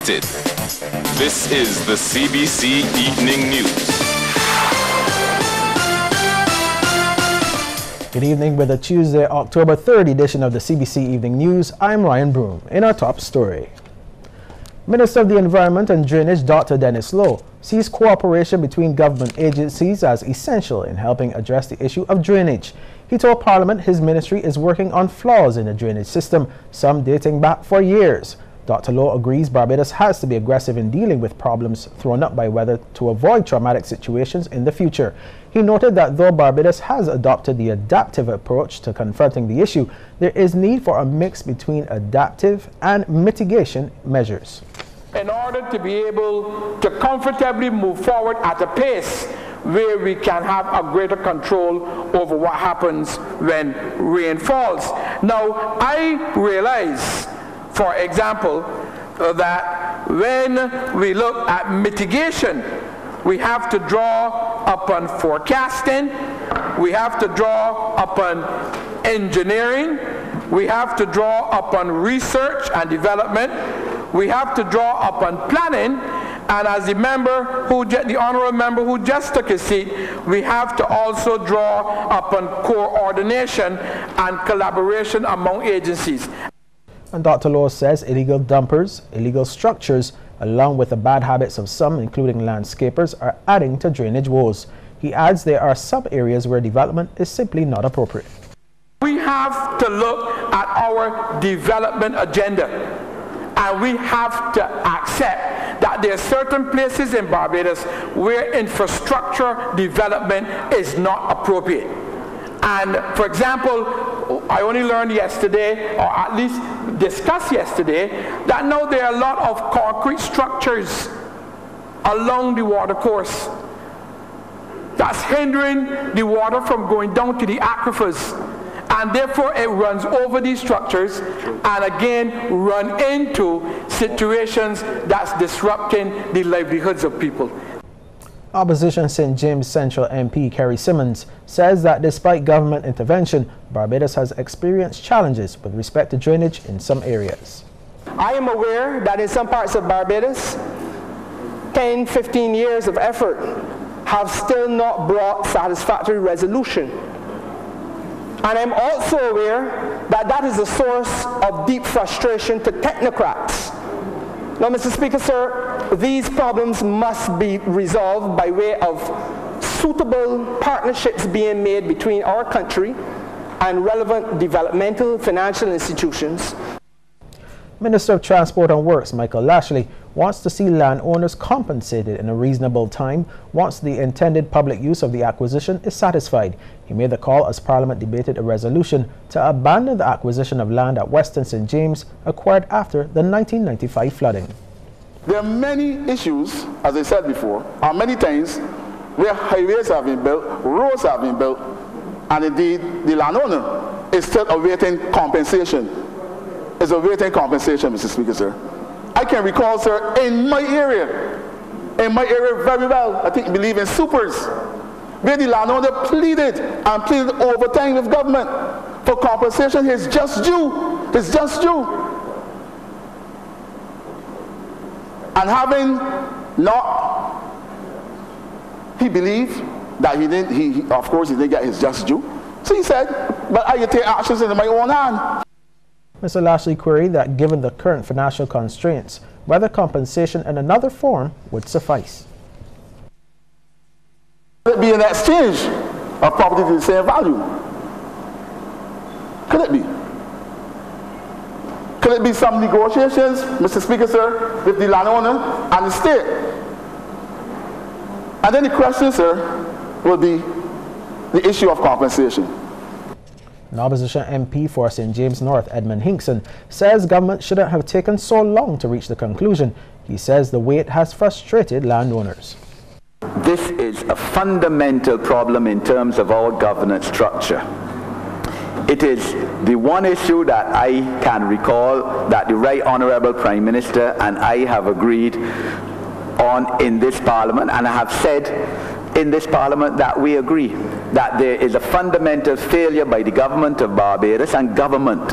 This is the CBC Evening News. Good evening with the Tuesday, October 3rd edition of the CBC Evening News. I'm Ryan Broom. In our top story, Minister of the Environment and Drainage Dr. Dennis Lowe sees cooperation between government agencies as essential in helping address the issue of drainage. He told Parliament his ministry is working on flaws in the drainage system, some dating back for years. Dr. Lowe agrees Barbados has to be aggressive in dealing with problems thrown up by weather to avoid traumatic situations in the future. He noted that though Barbados has adopted the adaptive approach to confronting the issue, there is need for a mix between adaptive and mitigation measures. In order to be able to comfortably move forward at a pace where we can have a greater control over what happens when rain falls. Now, I realize, for example, that when we look at mitigation, we have to draw upon forecasting, we have to draw upon engineering, we have to draw upon research and development, we have to draw upon planning, and as the honourable member who just took his seat, we have to also draw upon coordination and collaboration among agencies. And Dr. Lowe says illegal dumpers, illegal structures, along with the bad habits of some, including landscapers, are adding to drainage woes. He adds there are some areas where development is simply not appropriate. We have to look at our development agenda, and we have to accept that there are certain places in Barbados where infrastructure development is not appropriate. And for example, I only learned yesterday, or at least discussed yesterday, that now there are a lot of concrete structures along the watercourse that's hindering the water from going down to the aquifers. And therefore it runs over these structures and again run into situations that's disrupting the livelihoods of people. Opposition St. James Central MP Kerry Simmons says that despite government intervention, Barbados has experienced challenges with respect to drainage in some areas. I am aware that in some parts of Barbados, 10, 15 years of effort have still not brought satisfactory resolution. And I'm also aware that that is a source of deep frustration to technocrats. Now, Mr. Speaker, sir, these problems must be resolved by way of suitable partnerships being made between our country and relevant developmental financial institutions. Minister of Transport and Works Michael Lashley wants to see landowners compensated in a reasonable time once the intended public use of the acquisition is satisfied. He made the call as Parliament debated a resolution to abandon the acquisition of land at Western St. James acquired after the 1995 flooding. There are many issues, as I said before, and many times where highways have been built, roads have been built, and indeed the landowner is still awaiting compensation. Is awaiting compensation, Mr. Speaker, sir. I can recall, sir, in my area very well, I think, believe in supers, where the landowner pleaded over time with government for compensation. His just due. And having not, he believed that of course he didn't get his just due. So he said, but I can take actions into my own hand. Mr. Lashley queried that given the current financial constraints, whether compensation in another form would suffice. Could it be an exchange of property to the same value? Could it be? Could it be some negotiations, Mr. Speaker, sir, with the landowner and the state? And then the question, sir, will be the issue of compensation. An opposition MP for St. James North, Edmund Hinkson, says government shouldn't have taken so long to reach the conclusion. He says the wait has frustrated landowners. This is a fundamental problem in terms of our governance structure. It is the one issue that I can recall that the Right Honourable Prime Minister and I have agreed on in this Parliament, and I have said in this Parliament that we agree that there is a fundamental failure by the government of Barbados and government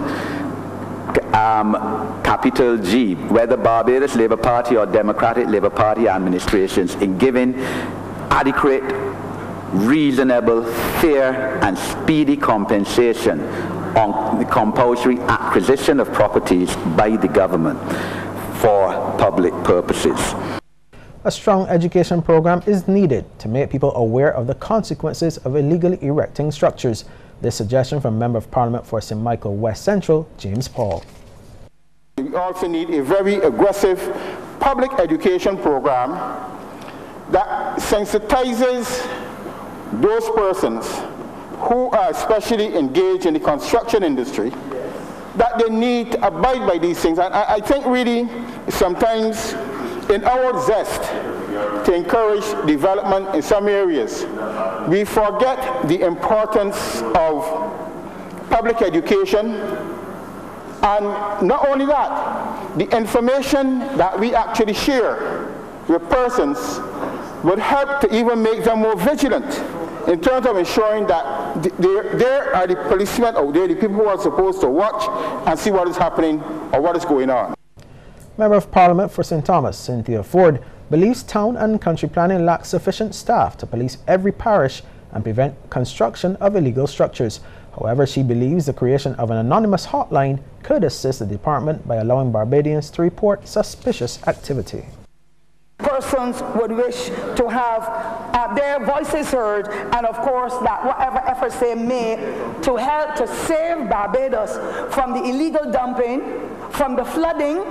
capital G, whether Barbados Labour Party or Democratic Labour Party administrations, in giving adequate, reasonable, fair and speedy compensation on the compulsory acquisition of properties by the government for public purposes. A strong education program is needed to make people aware of the consequences of illegally erecting structures. This suggestion from Member of Parliament for St. Michael West Central, James Paul. We also need a very aggressive public education program that sensitizes those persons who are especially engaged in the construction industry, that they need to abide by these things. And I think really sometimes in our zest to encourage development in some areas, we forget the importance of public education. And not only that, the information that we actually share with persons would help to even make them more vigilant in terms of ensuring that there are the policemen out there, the people who are supposed to watch and see what is happening or what is going on. Member of Parliament for St. Thomas, Cynthia Ford, believes town and country planning lacks sufficient staff to police every parish and prevent construction of illegal structures. However, she believes the creation of an anonymous hotline could assist the department by allowing Barbadians to report suspicious activity. Persons would wish to have their voices heard, and of course that whatever efforts they make to help to save Barbados from the illegal dumping, from the flooding,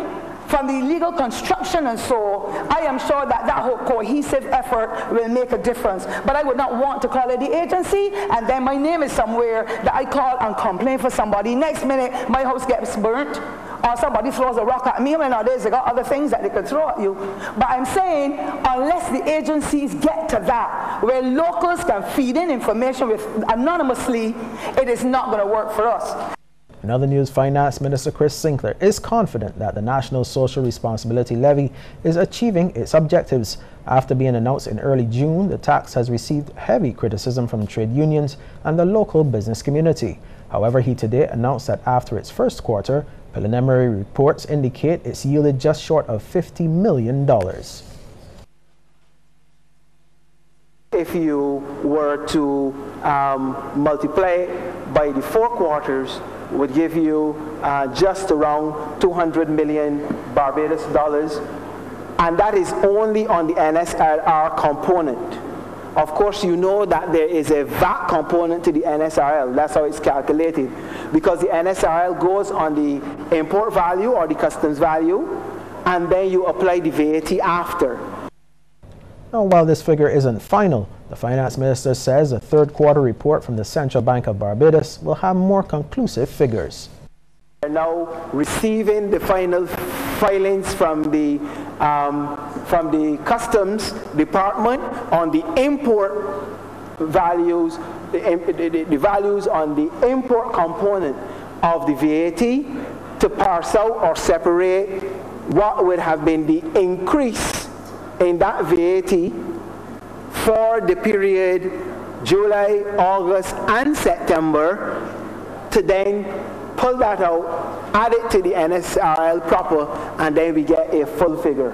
from the illegal construction and so, I am sure that that whole cohesive effort will make a difference. But I would not want to call it the agency and then my name is somewhere that I call and complain for somebody. Next minute my house gets burnt or somebody throws a rock at me. When nowadays they got other things that they could throw at you. But I'm saying unless the agencies get to that where locals can feed in information with anonymously, it is not going to work for us. In other news, Finance Minister Chris Sinclair is confident that the National Social Responsibility Levy is achieving its objectives. After being announced in early June, the tax has received heavy criticism from trade unions and the local business community. However, he today announced that after its first quarter, preliminary reports indicate it's yielded just short of $50 million. If you were to multiply by the 4 quarters, would give you just around 200 million Barbados dollars, and that is only on the NSRL component. Of course, you know that there is a VAT component to the NSRL. That's how it's calculated, because the NSRL goes on the import value or the customs value, and then you apply the VAT after. Now, while this figure isn't final, the Finance Minister says the third quarter report from the Central Bank of Barbados will have more conclusive figures. We're now receiving the final filings from the Customs Department on the import values, the values on the import component of the VAT to parse out or separate what would have been the increase in that VAT for the period July, August and September, to then pull that out, add it to the NSRL proper, and then we get a full figure.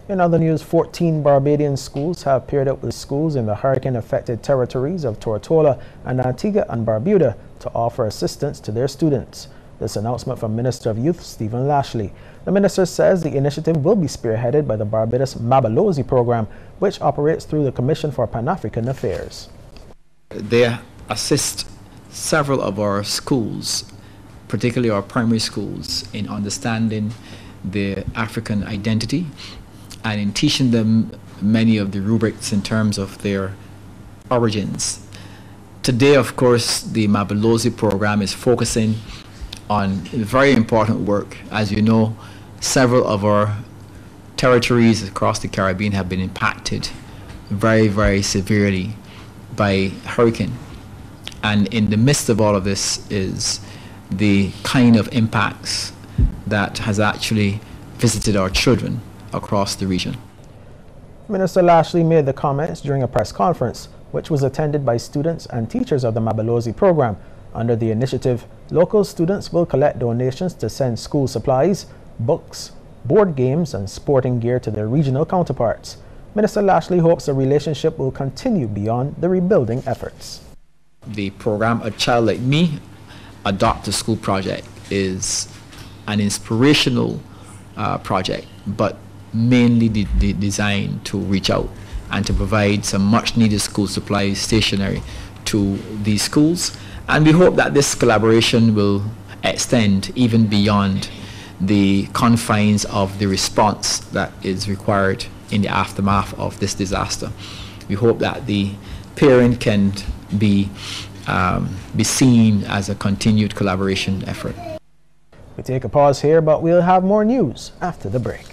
In other news, 14 Barbadian schools have paired up with schools in the hurricane-affected territories of Tortola and Antigua and Barbuda to offer assistance to their students. This announcement from Minister of Youth Stephen Lashley. The minister says the initiative will be spearheaded by the Barbados Mabalozi program, which operates through the Commission for Pan-African Affairs. They assist several of our schools, particularly our primary schools, in understanding the African identity and in teaching them many of the rubrics in terms of their origins. Today, of course, the Mabalozi program is focusing on very important work. As you know, several of our territories across the Caribbean have been impacted very, very severely by hurricane. And in the midst of all of this is the kind of impacts that has actually visited our children across the region. Minister Lashley made the comments during a press conference, which was attended by students and teachers of the Mabalozi program. Under the initiative, local students will collect donations to send school supplies, books, board games, and sporting gear to their regional counterparts. Minister Lashley hopes the relationship will continue beyond the rebuilding efforts. The program A Child Like Me, Adopt a School project is an inspirational project, but mainly designed to reach out and to provide some much needed school supplies, stationery to these schools. And we hope that this collaboration will extend even beyond the confines of the response that is required in the aftermath of this disaster. We hope that the parent can be seen as a continued collaboration effort. We take a pause here, but we'll have more news after the break.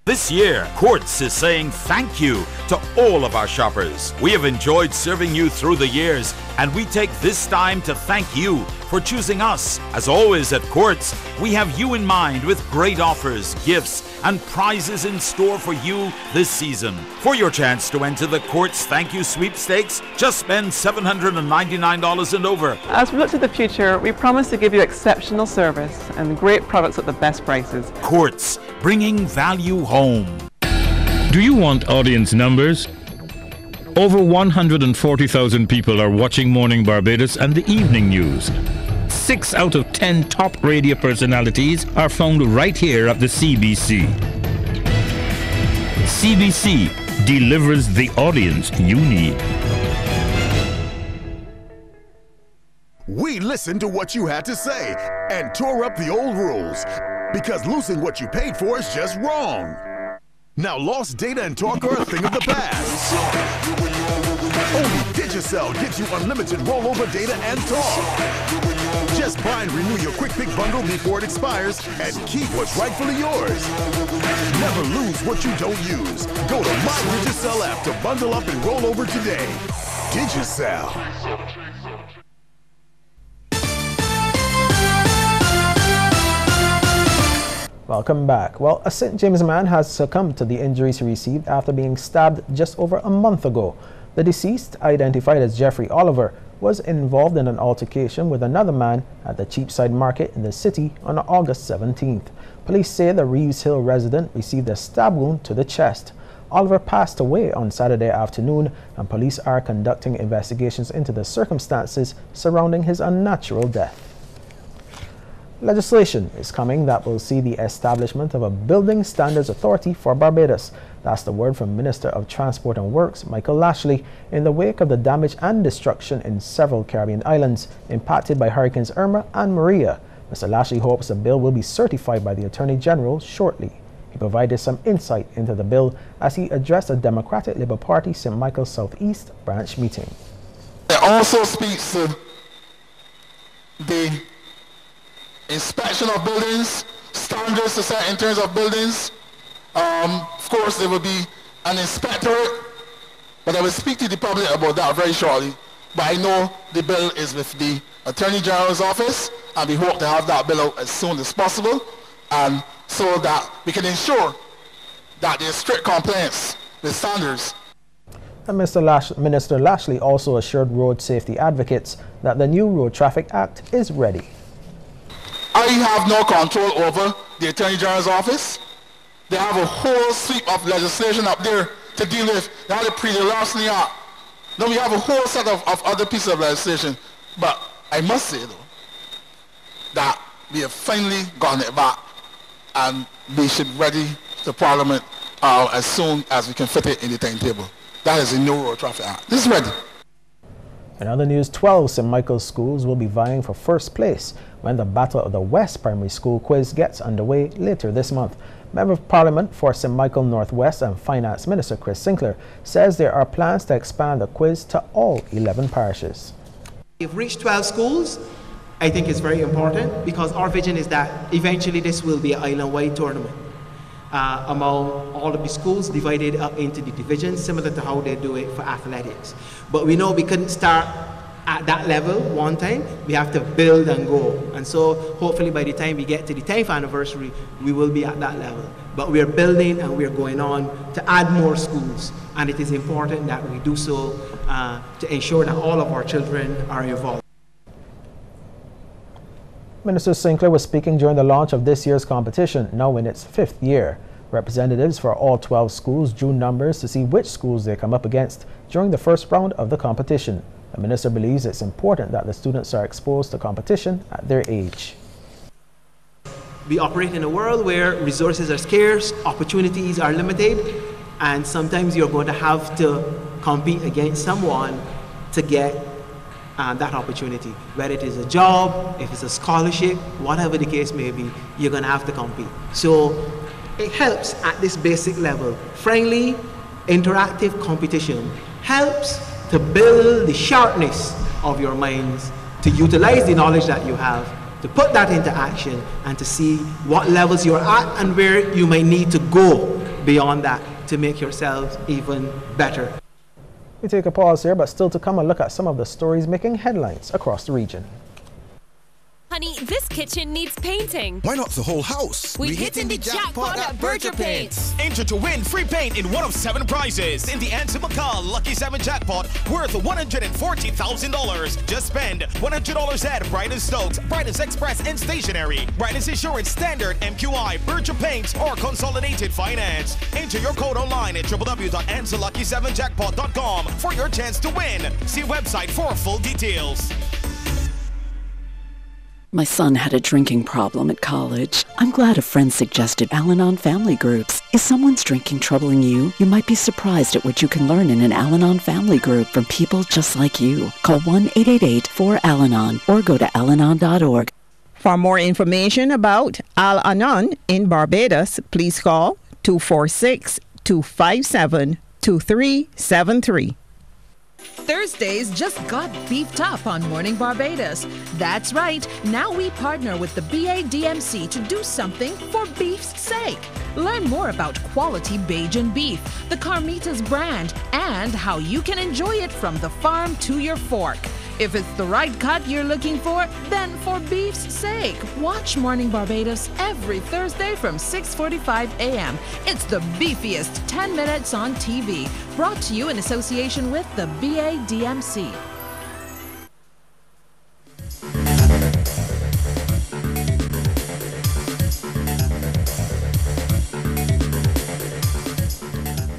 This year, Quartz is saying thank you to all of our shoppers. We have enjoyed serving you through the years, and we take this time to thank you for choosing us. As always at Quartz, we have you in mind with great offers, gifts, and prizes in store for you this season. For your chance to enter the Quartz Thank You Sweepstakes, just spend $799 and over. As we look to the future, we promise to give you exceptional service and great products at the best prices. Quartz, bringing value home. Do you want audience numbers? Over 140,000 people are watching Morning Barbados and the evening news. 6 out of 10 top radio personalities are found right here at the CBC. CBC delivers the audience you need. We listened to what you had to say and tore up the old rules because losing what you paid for is just wrong. Now lost data and talk are a thing of the past. Only Digicel gives you unlimited rollover data and talk. Just buy and renew your Quick Pick bundle before it expires and keep what's rightfully yours. Never lose what you don't use. Go to My Digicel app to bundle up and roll over today. Digicel. Welcome back. Well, a St. James man has succumbed to the injuries he received after being stabbed just over a month ago. The deceased, identified as Jeffrey Oliver, was involved in an altercation with another man at the Cheapside Market in the city on August 17th. Police say the Reeves Hill resident received a stab wound to the chest. Oliver passed away on Saturday afternoon, and police are conducting investigations into the circumstances surrounding his unnatural death. Legislation is coming that will see the establishment of a Building Standards Authority for Barbados. That's the word from Minister of Transport and Works, Michael Lashley, in the wake of the damage and destruction in several Caribbean islands impacted by Hurricanes Irma and Maria. Mr. Lashley hopes the bill will be certified by the Attorney General shortly. He provided some insight into the bill as he addressed a Democratic Labour Party St. Michael's Southeast branch meeting. It also speaks to the inspection of buildings, standards to set in terms of buildings. Of course, there will be an inspectorate, but I will speak to the public about that very shortly. But I know the bill is with the Attorney General's office, and we hope to have that bill out as soon as possible, and so that we can ensure that there is strict compliance with standards. And Minister Lashley also assured road safety advocates that the new Road Traffic Act is ready. I have no control over the Attorney General's office. They have a whole sweep of legislation up there to deal with. They have the Pre-Larceny Act. Then we have a whole set of other pieces of legislation. But I must say, though, that we have finally gotten it back, and we should ready to Parliament as soon as we can fit it in the timetable. That is the new Road Traffic Act. This is ready. In other news, 12 St. Michael's schools will be vying for first place when the Battle of the West Primary School quiz gets underway later this month. Member of Parliament for St. Michael Northwest and Finance Minister Chris Sinclair says there are plans to expand the quiz to all 11 parishes. We've reached 12 schools. I think it's very important because our vision is that eventually this will be an island-wide tournament among all of the schools divided up into the divisions, similar to how they do it for athletics. But we know we couldn't start at that level one time. We have to build and go. And so hopefully by the time we get to the 10th anniversary, we will be at that level. But we are building and we are going on to add more schools. And it is important that we do so to ensure that all of our children are involved. Minister Sinclair was speaking during the launch of this year's competition, now in its 5th year. Representatives for all 12 schools drew numbers to see which schools they come up against during the first round of the competition. The minister believes it's important that the students are exposed to competition at their age. We operate in a world where resources are scarce, opportunities are limited, and sometimes you're going to have to compete against someone to get that opportunity. Whether it is a job, if it's a scholarship, whatever the case may be, you're going to have to compete. So it helps at this basic level. Friendly, interactive competition helps to build the sharpness of your minds, to utilize the knowledge that you have, to put that into action, and to see what levels you're at and where you may need to go beyond that to make yourselves even better. We take a pause here, but still to come, a look at some of the stories making headlines across the region. Honey, this kitchen needs painting. Why not the whole house? We hitting the jackpot at Berger Paints. Enter to win free paint in one of 7 prizes in the Anson McCall Lucky 7 jackpot worth $140,000. Just spend $100 at Brightest Stokes, Brightest Express and Stationery, Brightest Insurance Standard, MQI, Berger Paints, or Consolidated Finance. Enter your code online at www.ansonlucky7jackpot.com for your chance to win. See website for full details. My son had a drinking problem at college. I'm glad a friend suggested Al-Anon family groups. Is someone's drinking troubling you? You might be surprised at what you can learn in an Al-Anon family group from people just like you. Call 1-888-4-AL-ANON or go to alanon.org. For more information about Al-Anon in Barbados, please call 246-257-2373. Thursdays just got beefed up on Morning Barbados. That's right. Now we partner with the BADMC to do something for beef's sake. Learn more about quality Bajan beef, the Carmitas brand, and how you can enjoy it from the farm to your fork. If it's the right cut you're looking for, then for beef's sake, watch Morning Barbados every Thursday from 6:45 a.m. It's the beefiest 10 minutes on TV. Brought to you in association with the BADMC.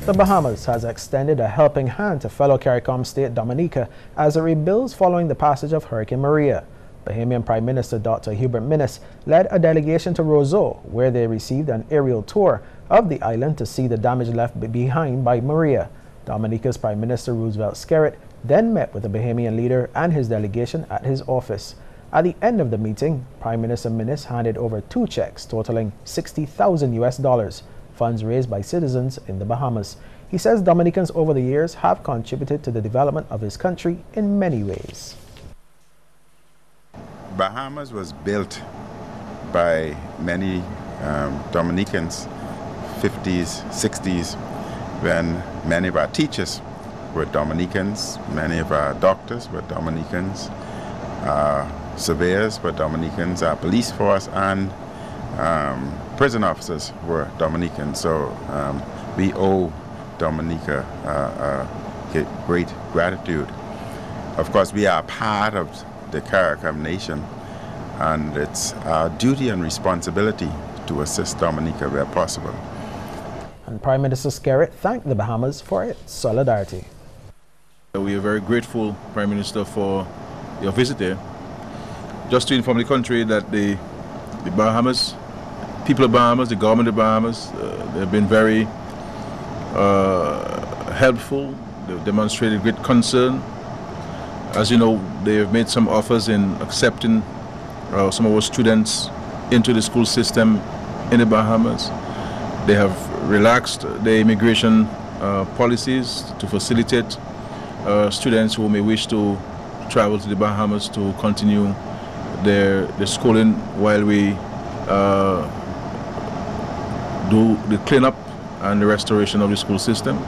The Bahamas has extended a helping hand to fellow CARICOM state Dominica as it rebuilds following the passage of Hurricane Maria. Bahamian Prime Minister Dr. Hubert Minnis led a delegation to Roseau, where they received an aerial tour of the island to see the damage left behind by Maria. Dominica's Prime Minister Roosevelt Skerritt then met with the Bahamian leader and his delegation at his office. At the end of the meeting, Prime Minister Minnis handed over 2 checks totaling $60,000, funds raised by citizens in the Bahamas. He says Dominicans over the years have contributed to the development of his country in many ways. Bahamas was built by many Dominicans, 50s, 60s, when many of our teachers were Dominicans, many of our doctors were Dominicans, surveyors were Dominicans, our police force and prison officers were Dominicans. So we owe Dominica great gratitude. Of course, we are part of the CARICOM nation, and it's our duty and responsibility to assist Dominica where possible. And Prime Minister Skerritt thanked the Bahamas for its solidarity. We are very grateful, Prime Minister, for your visit here. Just to inform the country that the Bahamas, people of Bahamas, the government of Bahamas, they've been very helpful. They've demonstrated great concern. As you know, they have made some offers in accepting some of our students into the school system in the Bahamas. They have relaxed the immigration policies to facilitate students who may wish to travel to the Bahamas to continue their schooling while we do the cleanup and the restoration of the school system.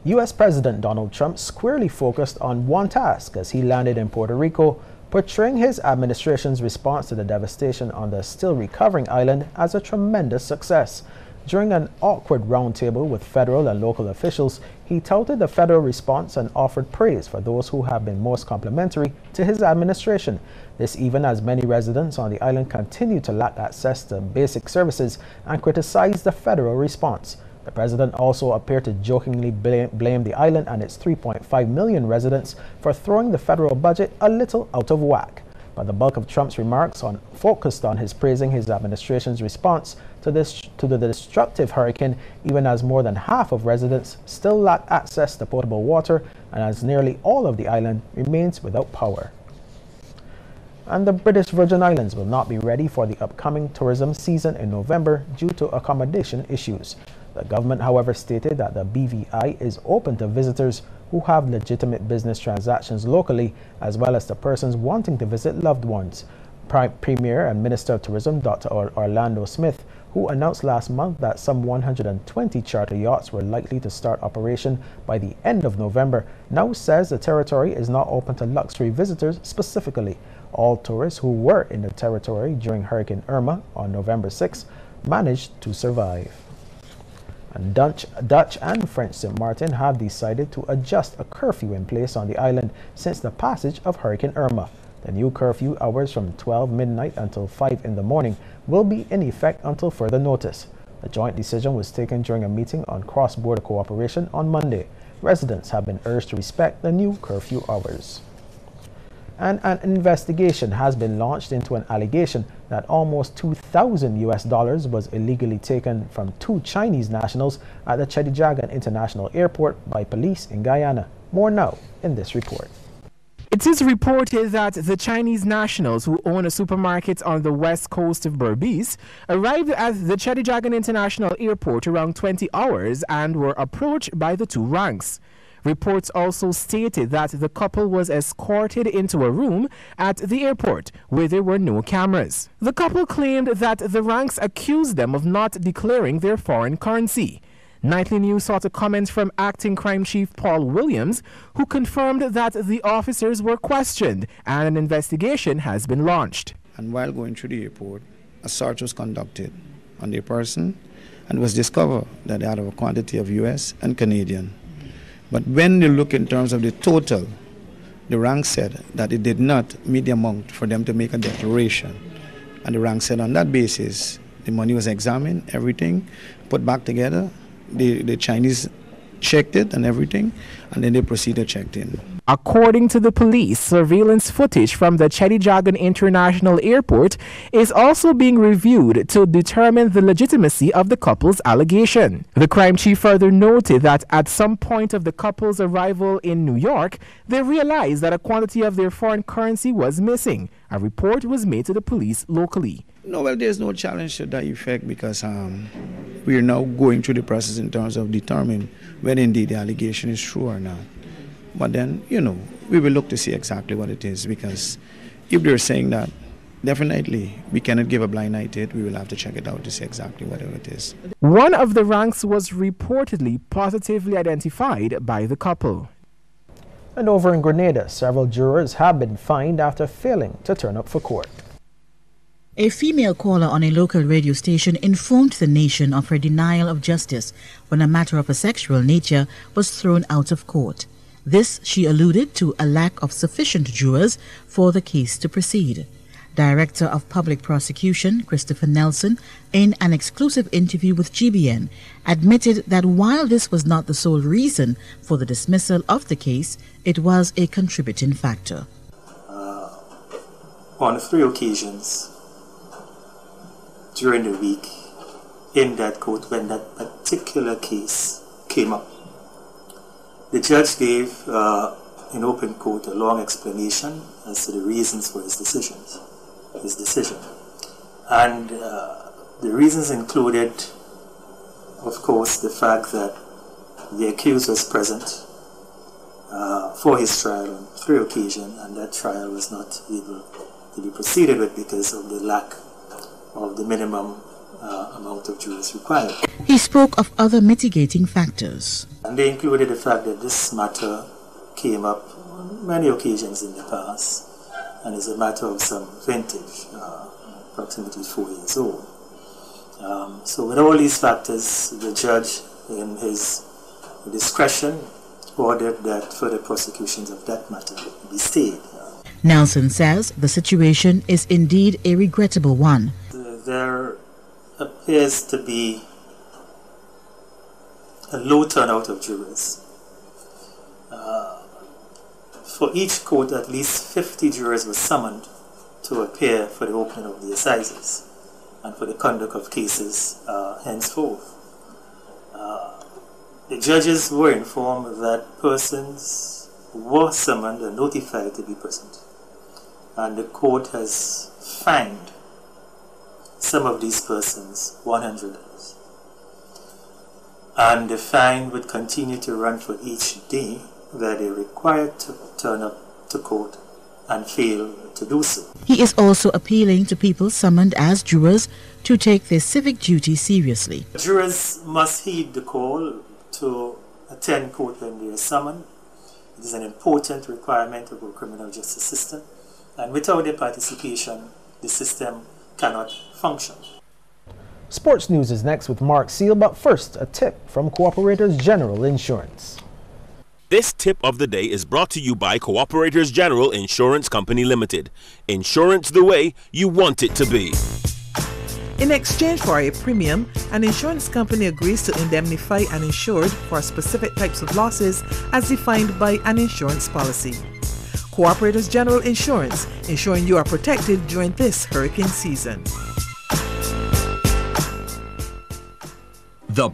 U.S. President Donald Trump squarely focused on one task as he landed in Puerto Rico, portraying his administration's response to the devastation on the still recovering island as a tremendous success. During an awkward roundtable with federal and local officials, he touted the federal response and offered praise for those who have been most complimentary to his administration. This even as many residents on the island continue to lack access to basic services and criticize the federal response. The president also appeared to jokingly blame the island and its 3.5 million residents for throwing the federal budget a little out of whack. But the bulk of Trump's remarks focused on his praising his administration's response to the destructive hurricane, even as more than half of residents still lack access to potable water and as nearly all of the island remains without power. And the British Virgin Islands will not be ready for the upcoming tourism season in November due to accommodation issues. The government, however, stated that the BVI is open to visitors who have legitimate business transactions locally, as well as to persons wanting to visit loved ones. Premier and Minister of Tourism Dr. Orlando Smith, who announced last month that some 120 charter yachts were likely to start operation by the end of November, now says the territory is not open to luxury visitors specifically. All tourists who were in the territory during Hurricane Irma on November 6 managed to survive. And Dutch and French St. Martin have decided to adjust a curfew in place on the island since the passage of Hurricane Irma. The new curfew hours from 12 midnight until 5 in the morning will be in effect until further notice. The joint decision was taken during a meeting on cross-border cooperation on Monday. Residents have been urged to respect the new curfew hours. And an investigation has been launched into an allegation that almost $2,000 was illegally taken from 2 Chinese nationals at the Chedijagan International Airport by police in Guyana. More now in this report. It is reported that the Chinese nationals who own a supermarket on the west coast of Berbice arrived at the Chedijagan International Airport around 20 hours and were approached by the 2 ranks. Reports also stated that the couple was escorted into a room at the airport where there were no cameras. The couple claimed that the ranks accused them of not declaring their foreign currency. Nightly News sought a comment from Acting Crime Chief Paul Williams, who confirmed that the officers were questioned and an investigation has been launched. And while going through the airport, a search was conducted on their person and was discovered that they had a quantity of US and Canadian. But when they look in terms of the total, the rank said that it did not meet the amount for them to make a declaration. And the rank said on that basis, the money was examined, everything, put back together. The Chinese checked it and everything, and then they proceeded checked in. According to the police, surveillance footage from the Chedijagan International Airport is also being reviewed to determine the legitimacy of the couple's allegation. The crime chief further noted that at some point of the couple's arrival in New York, they realized that a quantity of their foreign currency was missing. A report was made to the police locally. No, well, there's no challenge to that effect because we are now going through the process in terms of determining whether indeed the allegation is true or not. But then, we will look to see exactly what it is, because if they're saying that, definitely we cannot give a blind eye to it. We will have to check it out to see exactly whatever it is. One of the ranks was reportedly positively identified by the couple. And over in Grenada, several jurors have been fined after failing to turn up for court. A female caller on a local radio station informed the nation of her denial of justice when a matter of a sexual nature was thrown out of court. This, she alluded to a lack of sufficient jurors for the case to proceed. Director of Public Prosecution, Christopher Nelson, in an exclusive interview with GBN, admitted that while this was not the sole reason for the dismissal of the case, it was a contributing factor. On 3 occasions during the week in that court when that particular case came up, the judge gave in open court a long explanation as to the reasons for his decision. And the reasons included, of course, the fact that the accused was present for his trial on 3 occasions, and that trial was not able to be proceeded with because of the lack of the minimum amount of jurors required. He spoke of other mitigating factors. And they included the fact that this matter came up on many occasions in the past and is a matter of some vintage, approximately 4 years old. So with all these factors, the judge, in his discretion, ordered that further prosecutions of that matter be stayed. Nelson says the situation is indeed a regrettable one. There appears to be a low turnout of jurors. For each court, at least 50 jurors were summoned to appear for the opening of the assizes and for the conduct of cases henceforth. The judges were informed that persons were summoned and notified to be present, and the court has fined some of these persons $100. And the fine would continue to run for each day that they are required to turn up to court and fail to do so. He is also appealing to people summoned as jurors to take their civic duty seriously. Jurors must heed the call to attend court when they are summoned. It is an important requirement of our criminal justice system, and without their participation, the system cannot function. Sports news is next with Mark Seal, but first, a tip from Cooperators General Insurance. This tip of the day is brought to you by Cooperators General Insurance Company Limited. Insurance the way you want it to be. In exchange for a premium, an insurance company agrees to indemnify an insured for specific types of losses as defined by an insurance policy. Cooperators General Insurance, ensuring you are protected during this hurricane season. The